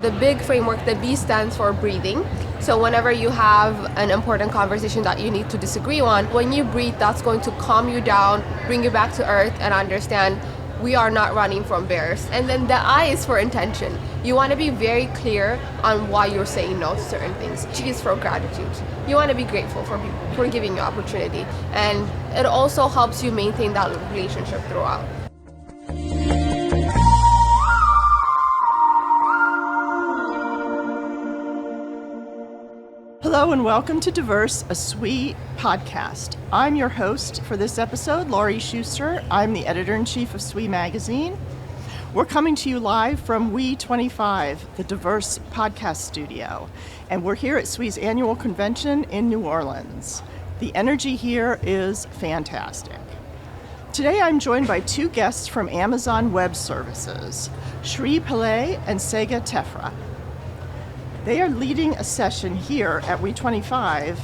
The big framework, the B stands for breathing. So whenever you have an important conversation that you need to disagree on, when you breathe, that's going to calm you down, bring you back to earth, and understand we are not running from bears. And then the I is for intention. You want to be very clear on why you're saying no to certain things. G is for gratitude. You want to be grateful for people for giving you opportunity. And it also helps you maintain that relationship throughout. Hello and welcome to Diverse, a SWE podcast. I'm your host for this episode, Laurie Shuster. I'm the editor-in-chief of SWE Magazine. We're coming to you live from WE25, the Diverse podcast studio, and we're here at SWE's annual convention in New Orleans. The energy here is fantastic. Today I'm joined by two guests from Amazon Web Services, SWE Pillay and Sega Tefra. They are leading a session here at WE25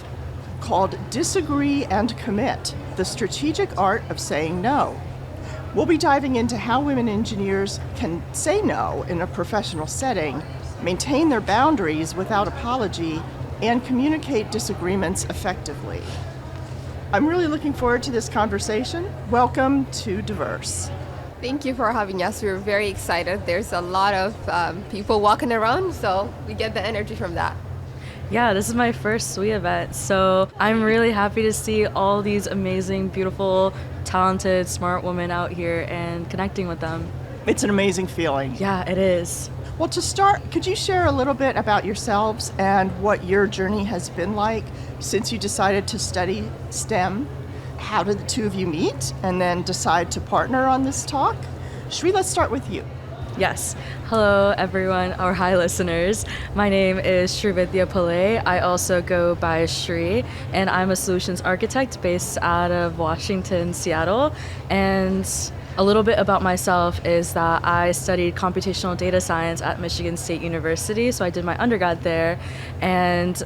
called Disagree and Commit, the strategic art of saying no. We'll be diving into how women engineers can say no in a professional setting, maintain their boundaries without apology, and communicate disagreements effectively. I'm really looking forward to this conversation. Welcome to Diverse. Thank you for having us. We're very excited. There's a lot of people walking around, so we get the energy from that. Yeah, this is my first SWE event, so I'm really happy to see all these amazing, beautiful, talented, smart women out here and connecting with them. It's an amazing feeling. Yeah, it is. Well, to start, could you share a little bit about yourselves and what your journey has been like since you decided to study STEM? How did the two of you meet and then decide to partner on this talk? SWE, let's start with you. Yes. Hello, everyone, or hi, listeners. My name is Srividya Pillay. I also go by Shri, and I'm a solutions architect based out of Washington, Seattle. And a little bit about myself is that I studied computational data science at Michigan State University, so I did my undergrad there, and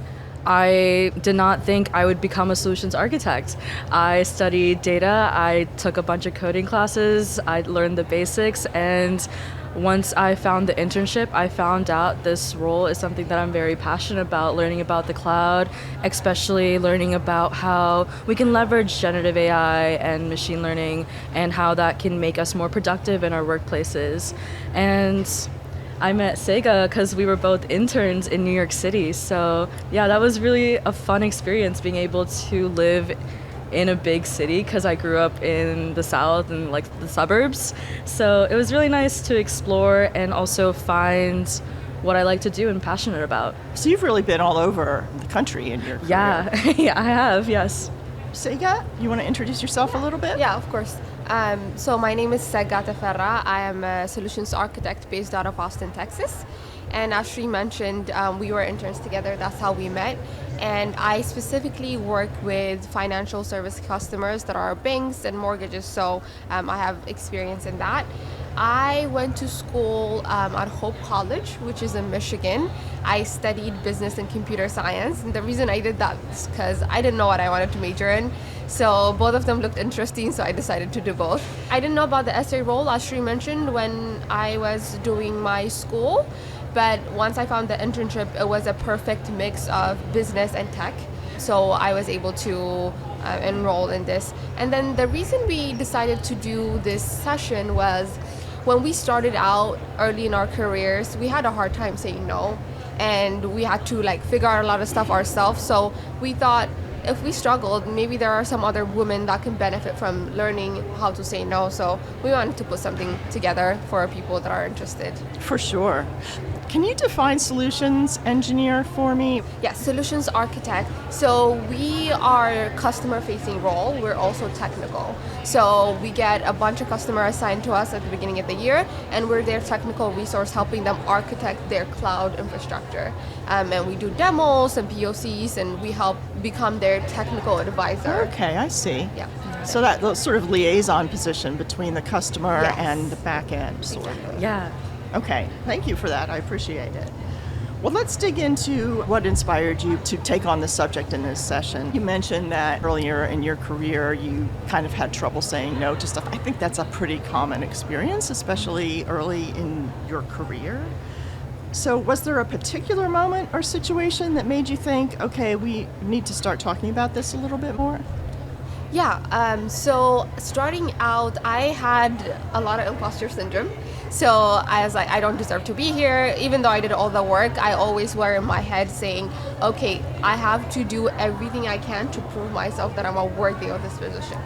I did not think I would become a solutions architect. I studied data, I took a bunch of coding classes, I learned the basics, and once I found the internship, I found out this role is something that I'm very passionate about, learning about the cloud, especially learning about how we can leverage generative AI and machine learning and how that can make us more productive in our workplaces. And I met Sega because we were both interns in New York City. So yeah, that was really a fun experience being able to live in a big city because I grew up in the South and like the suburbs. So it was really nice to explore and also find what I like to do and passionate about. So you've really been all over the country in your career. Yeah, I have, yes. Sega, you want to introduce yourself a little bit? Yeah, of course. So my name is Sega Tefra. I am a solutions architect based out of Austin, Texas. And as Shri mentioned, we were interns together. That's how we met. And I specifically work with financial service customers that are banks and mortgages. So I have experience in that. I went to school at Hope College, which is in Michigan. I studied business and computer science. And the reason I did that is because I didn't know what I wanted to major in. So both of them looked interesting, so I decided to do both. I didn't know about the essay role, as Shri mentioned, when I was doing my school. But once I found the internship, it was a perfect mix of business and tech. So I was able to enroll in this. And then the reason we decided to do this session was when we started out early in our careers, we had a hard time saying no. And we had to figure out a lot of stuff ourselves. So we thought, if we struggled, maybe there are some other women that can benefit from learning how to say no. So we wanted to put something together for people that are interested. For sure. Can you define solutions engineer for me? Yes, solutions architect. So we are customer-facing role. We're also technical. So we get a bunch of customers assigned to us at the beginning of the year, and we're their technical resource helping them architect their cloud infrastructure. And we do demos and POCs, and we help become their technical advisor. Okay, I see. Yeah. So that sort of liaison position between the customer Yes. and the back end, sort of. Yeah. Okay, thank you for that. I appreciate it. Well, let's dig into what inspired you to take on this subject in this session. You mentioned that earlier in your career, you kind of had trouble saying no to stuff. I think that's a pretty common experience, especially early in your career. So was there a particular moment or situation that made you think, okay, we need to start talking about this a little bit more? Yeah, so starting out, I had a lot of imposter syndrome. So I was like, I don't deserve to be here. Even though I did all the work, I always were in my head saying, okay, I have to do everything I can to prove myself that I'm worthy of this position.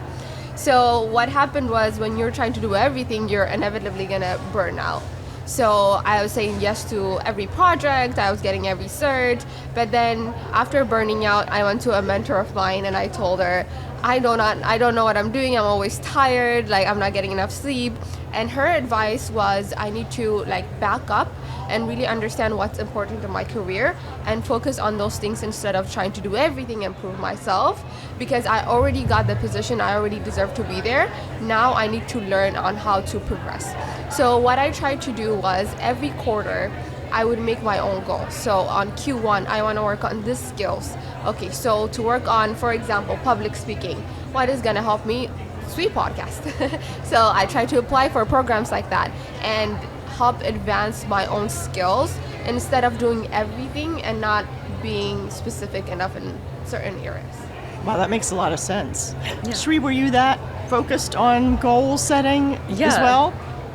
So what happened was when you're trying to do everything, you're inevitably gonna burn out. So I was saying yes to every project, I was getting every cert, but then after burning out, I went to a mentor of mine and I told her, I don't know what I'm doing, I'm always tired, like I'm not getting enough sleep. And her advice was I need to back up and really understand what's important in my career and focus on those things instead of trying to do everything and prove myself, because I already got the position, I already deserve to be there. Now I need to learn on how to progress. So what I tried to do was every quarter I would make my own goals. So on Q1 I want to work on these skills. Okay, so to work on, for example, public speaking, what is going to help me? SWE podcast. So I try to apply for programs like that and help advance my own skills instead of doing everything and not being specific enough in certain areas. Wow, that makes a lot of sense. Yeah. Shri, were you that focused on goal setting as Yeah. well?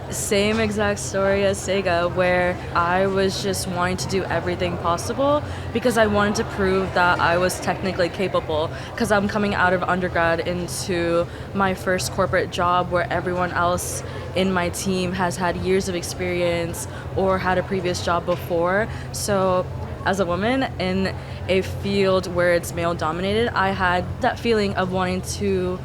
Same exact story as Sega, where I was just wanting to do everything possible because I wanted to prove that I was technically capable, because I'm coming out of undergrad into my first corporate job where everyone else in my team has had years of experience or had a previous job before. So as a woman in a field where it's male dominated, I had that feeling of wanting to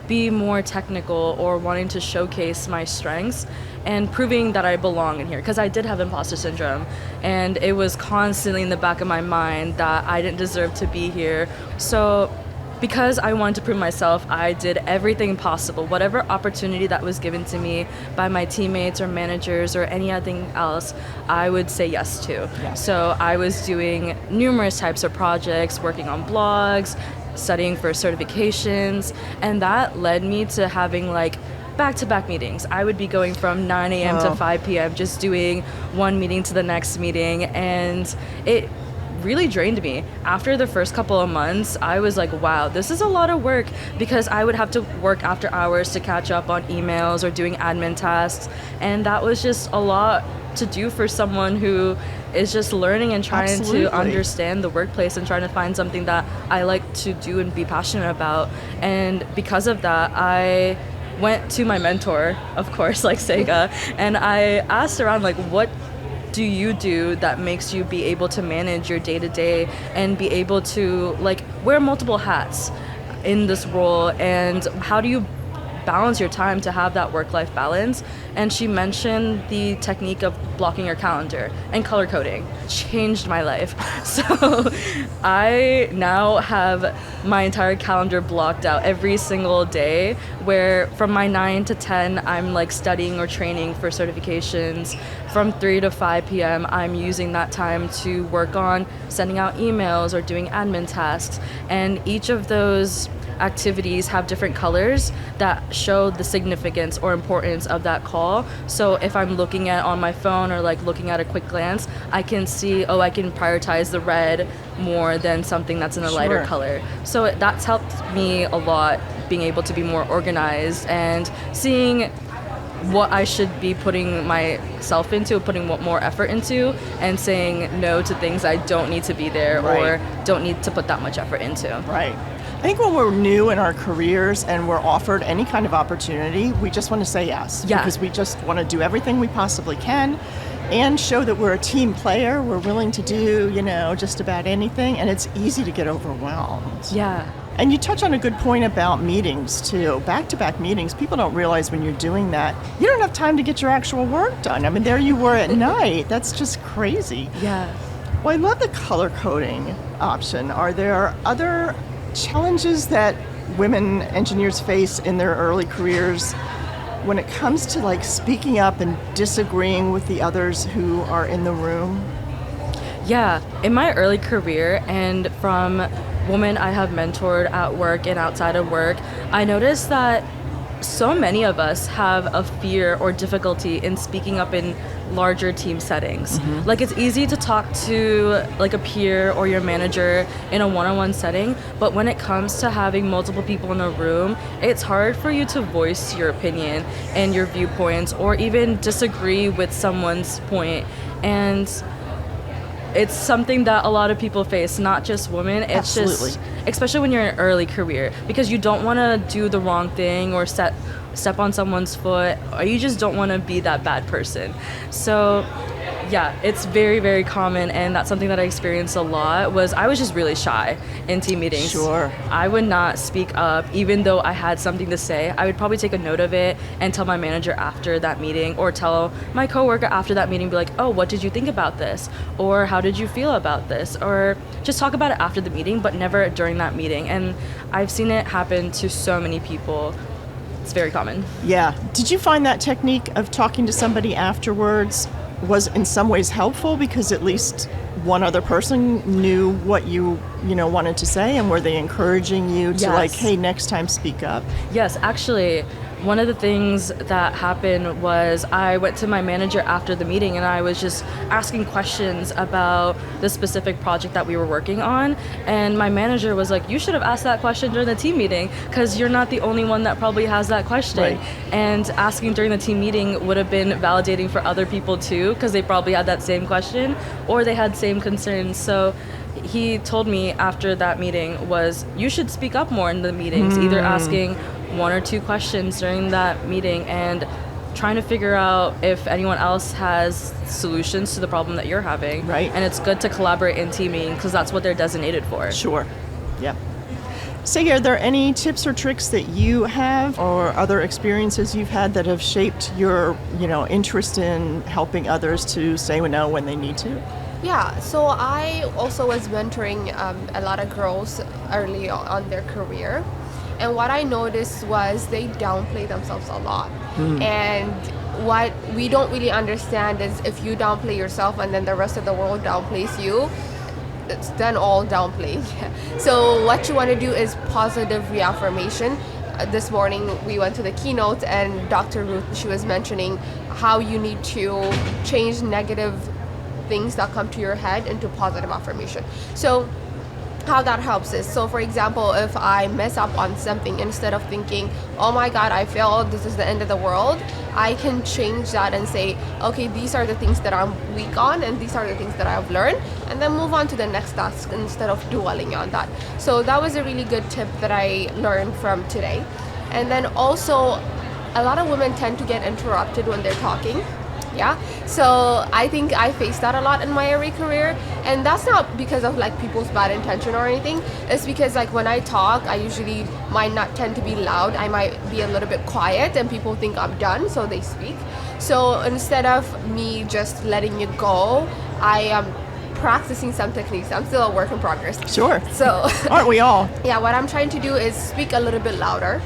be more technical or wanting to showcase my strengths and proving that I belong in here, because I did have imposter syndrome and it was constantly in the back of my mind that I didn't deserve to be here. So because I wanted to prove myself, I did everything possible. Whatever opportunity that was given to me by my teammates or managers or anything else, I would say yes to. Yeah. So I was doing numerous types of projects, working on blogs, studying for certifications, and that led me to having back-to-back meetings. I would be going from 9 a.m. to 5 p.m. just doing one meeting to the next meeting, and it really drained me. After the first couple of months, I was like, wow, this is a lot of work, because I would have to work after hours to catch up on emails or doing admin tasks, and that was just a lot to do for someone who is just learning and trying Absolutely. to understand the workplace and trying to find something that I like to do and be passionate about. And because of that, I went to my mentor, of course, like Sega, and I asked around, what do you do that makes you be able to manage your day-to-day and be able to wear multiple hats in this role, and how do you balance your time to have that work-life balance? And she mentioned the technique of blocking your calendar and color coding. Changed my life. So I now have my entire calendar blocked out every single day, where from my 9 to 10 I'm studying or training for certifications. From 3 to 5 p.m. I'm using that time to work on sending out emails or doing admin tasks, and each of those activities have different colors that show the significance or importance of that call. So if I'm looking at on my phone or looking at a quick glance, I can see, I can prioritize the red more than something that's in a lighter Sure. color. So that's helped me a lot, being able to be more organized and seeing what I should be putting myself into, putting more effort into, and saying no to things I don't need to be there Right. or don't need to put that much effort into. Right. I think when we're new in our careers and we're offered any kind of opportunity, we just want to say yes. Yeah. Because we just want to do everything we possibly can and show that we're a team player. We're willing to do, just about anything, and it's easy to get overwhelmed. Yeah. And you touch on a good point about meetings, too. Back-to-back meetings, people don't realize when you're doing that, you don't have time to get your actual work done. I mean, there you were at night. That's just crazy. Yeah. Well, I love the color coding option. Are there other challenges that women engineers face in their early careers when it comes to speaking up and disagreeing with the others who are in the room? Yeah. In my early career and from women I have mentored at work and outside of work, I noticed that so many of us have a fear or difficulty in speaking up in larger team settings. Like, it's easy to talk to like a peer or your manager in a one-on-one setting, but when it comes to having multiple people in a room, it's hard for you to voice your opinion and your viewpoints, or even disagree with someone's point. And it's something that a lot of people face, not just women. It's Absolutely. just, especially when you're in an early career, because you don't want to do the wrong thing or step on someone's foot, or you just don't want to be that bad person. So yeah, it's very, very common, and that's something that I experienced a lot. I was just really shy in team meetings. Sure. I would not speak up, even though I had something to say. I would probably take a note of it and tell my manager after that meeting, or tell my coworker after that meeting, be like, oh, what did you think about this? Or how did you feel about this? Or just talk about it after the meeting, but never during that meeting. And I've seen it happen to so many people. It's very common. Yeah. Did you find that technique of talking to somebody afterwards was in some ways helpful, because at least one other person knew what you wanted to say, and were they encouraging you to Yes. like, hey, next time speak up? Yes, actually, one of the things that happened was I went to my manager after the meeting, and I was just asking questions about the specific project that we were working on. And my manager was like, you should have asked that question during the team meeting, because you're not the only one that probably has that question. Right. And asking during the team meeting would have been validating for other people too, because they probably had that same question, or they had same concerns. So he told me after that meeting was, you should speak up more in the meetings, either asking one or two questions during that meeting and trying to figure out if anyone else has solutions to the problem that you're having. Right. And it's good to collaborate in teaming, because that's what they're designated for. Sure. Yep. Say, are there any tips or tricks that you have, or other experiences you've had that have shaped your, interest in helping others to say no when they need to? Yeah, so I also was mentoring a lot of girls early on their career. And what I noticed was they downplay themselves a lot. And what we don't really understand is, if you downplay yourself and then the rest of the world downplays you, it's then all downplaying. So what you want to do is positive reaffirmation. This morning we went to the keynote, and Dr. Ruth, she was mentioning how you need to change negative things that come to your head into positive affirmation. So how that helps is, so for example, if I mess up on something, instead of thinking, oh my god, I failed, this is the end of the world, I can change that and say, okay, these are the things that I'm weak on, and these are the things that I've learned, and then move on to the next task instead of dwelling on that. So that was a really good tip that I learned from today. And then also, a lot of women tend to get interrupted when they're talking. Yeah, so I think I faced that a lot in my early career, and that's not because of like people's bad intention or anything. It's because like when I talk, I usually might not tend to be loud. I might be a little bit quiet, and people think I'm done, so they speak. So instead of me just letting you go, I am practicing some techniques. I'm still a work in progress. Sure. So Aren't we all? yeah, what I'm trying to do is speak a little bit louder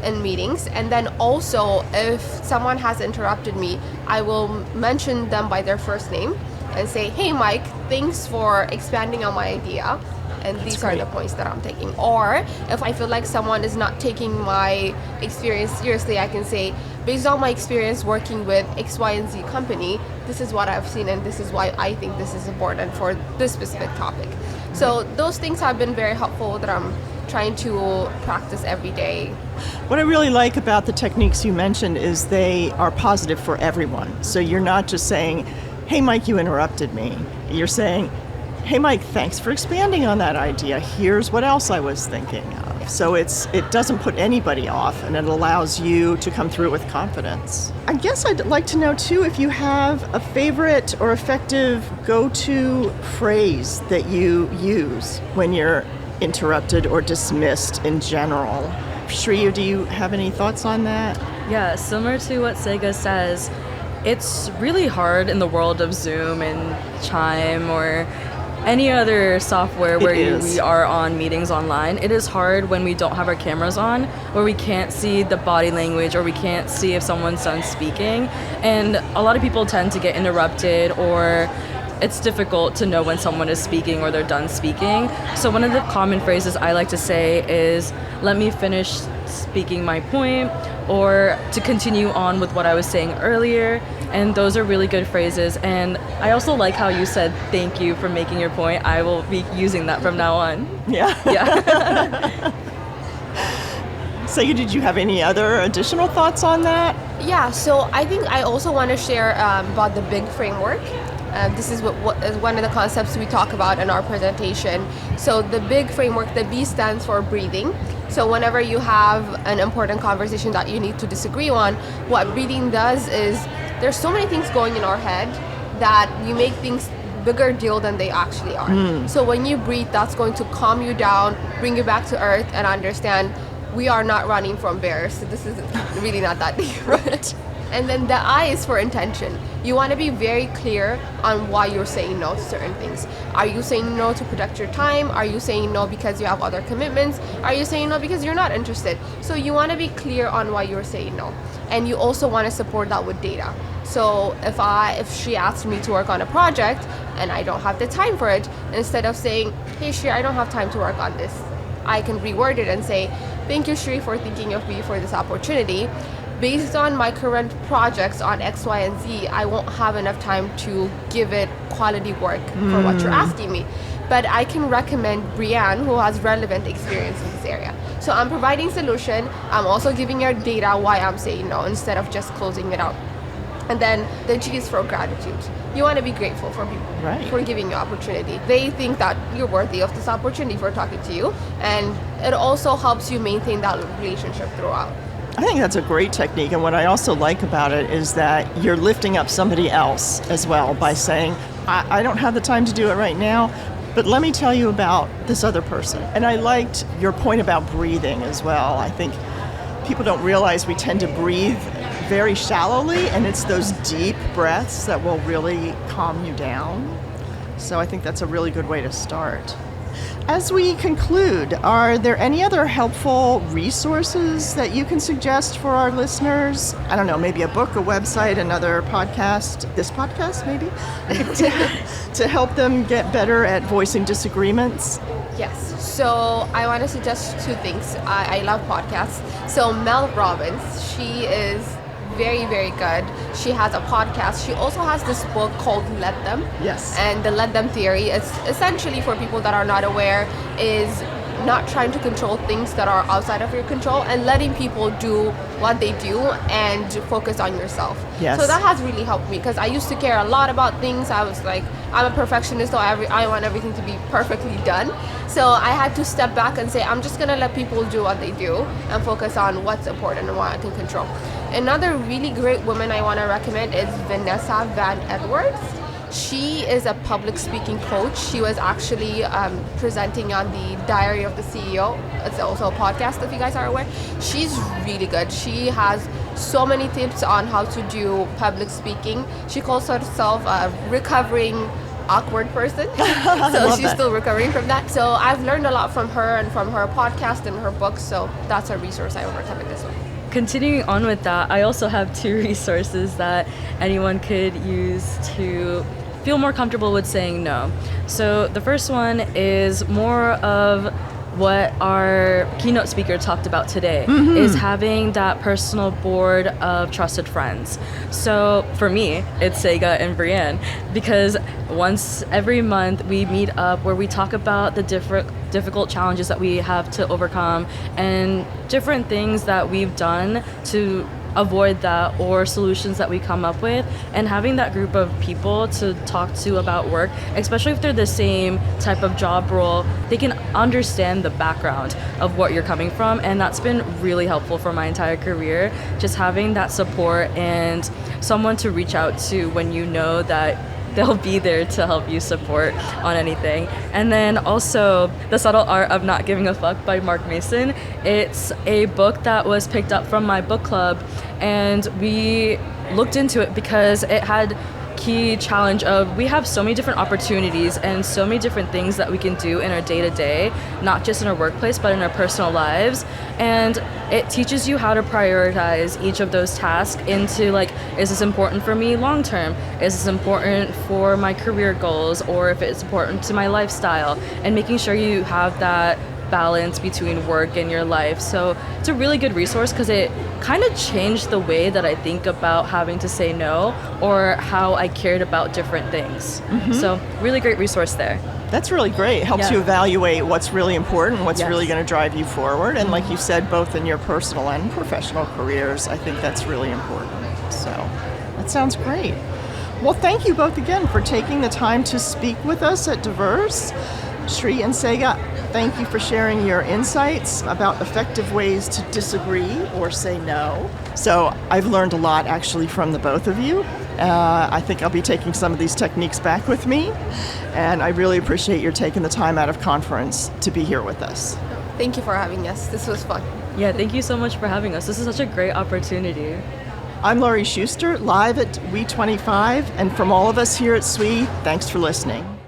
in meetings, and then also if someone has interrupted me, I will mention them by their first name and say, hey Mike, thanks for expanding on my idea, and these are the points that I'm taking. Or if I feel like someone is not taking my experience seriously, I can say, based on my experience working with X, Y, and Z company, this is what I've seen, and this is why I think this is important for this specific topic. So those things have been very helpful that I'm trying to practice every day. What I really like about the techniques you mentioned is they are positive for everyone. So you're not just saying, hey Mike, you interrupted me. You're saying, hey Mike, thanks for expanding on that idea. Here's what else I was thinking of. So it doesn't put anybody off, and it allows you to come through with confidence. I guess I'd like to know too if you have a favorite or effective go-to phrase that you use when you're interrupted or dismissed in general. Shreya, do you have any thoughts on that? Yeah, similar to what Sega says, it's really hard in the world of Zoom and Chime or any other software where we are on meetings online. It is hard when we don't have our cameras on, where we can't see the body language, or we can't see if someone's done speaking. And a lot of people tend to get interrupted, or it's difficult to know when someone is speaking or they're done speaking. So one of the common phrases I like to say is, let me finish speaking my point, or to continue on with what I was saying earlier. And those are really good phrases. And I also like how you said, thank you for making your point. I will be using that from now on. Yeah. Yeah. Sega, did you have any other additional thoughts on that? Yeah, so I think I also want to share about the big framework. This is what is one of the concepts we talk about in our presentation. So the big framework, the B stands for breathing. So whenever you have an important conversation that you need to disagree on, what breathing does is there's so many things going in our head that you make things bigger deal than they actually are. So when you breathe, that's going to calm you down, bring you back to earth, and understand we are not running from bears, so this is really not that deep, right? And then the I is for intention. You want to be very clear on why you're saying no to certain things. Are you saying no to protect your time? Are you saying no because you have other commitments? Are you saying no because you're not interested? So you want to be clear on why you're saying no. And you also want to support that with data. So if she asks me to work on a project and I don't have the time for it, instead of saying, hey Shri, I don't have time to work on this, I can reword it and say, thank you, Shri, for thinking of me for this opportunity. Based on my current projects on X, Y, and Z, I won't have enough time to give it quality work for what you're asking me. But I can recommend Brianne, who has relevant experience in this area. So I'm providing solution. I'm also giving her data why I'm saying no instead of just closing it out. And then the G is for gratitude. You want to be grateful for people for giving you opportunity. They think that you're worthy of this opportunity for talking to you, and it also helps you maintain that relationship throughout. I think that's a great technique, and what I also like about it is that you're lifting up somebody else as well by saying, I don't have the time to do it right now, but let me tell you about this other person. And I liked your point about breathing as well. I think people don't realize we tend to breathe very shallowly, and it's those deep breaths that will really calm you down. So I think that's a really good way to start. As we conclude, are there any other helpful resources that you can suggest for our listeners? I don't know, maybe a book, a website, another podcast, this podcast maybe, to help them get better at voicing disagreements? Yes, so I want to suggest two things. I love podcasts. So Mel Robbins, she is very, very good. She has a podcast. She also has this book called Let Them. Yes. And the Let Them theory is essentially, for people that are not aware, is not trying to control things that are outside of your control and letting people do what they do and focus on yourself. Yes. So that has really helped me because I used to care a lot about things. I was like, I'm a perfectionist, so I want everything to be perfectly done. So I had to step back and say, I'm just going to let people do what they do and focus on what's important and what I can control. Another really great woman I want to recommend is Vanessa Van Edwards. She is a public speaking coach. She was actually presenting on the Diary of the CEO. It's also a podcast if you guys are aware. She's really good. She has so many tips on how to do public speaking. She calls herself a recovering awkward person. So she's still recovering from that. So I've learned a lot from her and from her podcast and her books. So that's a resource I would recommend this one. Continuing on with that, I also have two resources that anyone could use to feel more comfortable with saying no. So the first one is more of what our keynote speaker talked about today, is having that personal board of trusted friends. So for me, it's Sega and Brianne, because once every month we meet up where we talk about the difficult challenges that we have to overcome and different things that we've done to avoid that or solutions that we come up with, and having that group of people to talk to about work, especially if they're the same type of job role, they can understand the background of what you're coming from, and that's been really helpful for my entire career, just having that support and someone to reach out to when you know that they'll be there to help you support on anything. And then also The Subtle Art of Not Giving a Fuck by Mark Mason. It's a book that was picked up from my book club, and we looked into it because it had key challenge of we have so many different opportunities and so many different things that we can do in our day-to-day, not just in our workplace but in our personal lives, and it teaches you how to prioritize each of those tasks into like, is this important for me long term, is this important for my career goals, or if it's important to my lifestyle, and making sure you have that balance between work and your life. So it's a really good resource because it kind of changed the way that I think about having to say no or how I cared about different things. So really great resource there. That's really great. It helps you evaluate what's really important, what's really going to drive you forward. And like you said, both in your personal and professional careers, I think that's really important. So that sounds great. Well, thank you both again for taking the time to speak with us at Diverse. Shri and Sega, thank you for sharing your insights about effective ways to disagree or say no. So I've learned a lot actually from the both of you. I think I'll be taking some of these techniques back with me, and I really appreciate your taking the time out of conference to be here with us. Thank you for having us. This was fun. Yeah, thank you so much for having us. This is such a great opportunity. I'm Laurie Shuster, live at SWE 25, and from all of us here at SWE, thanks for listening.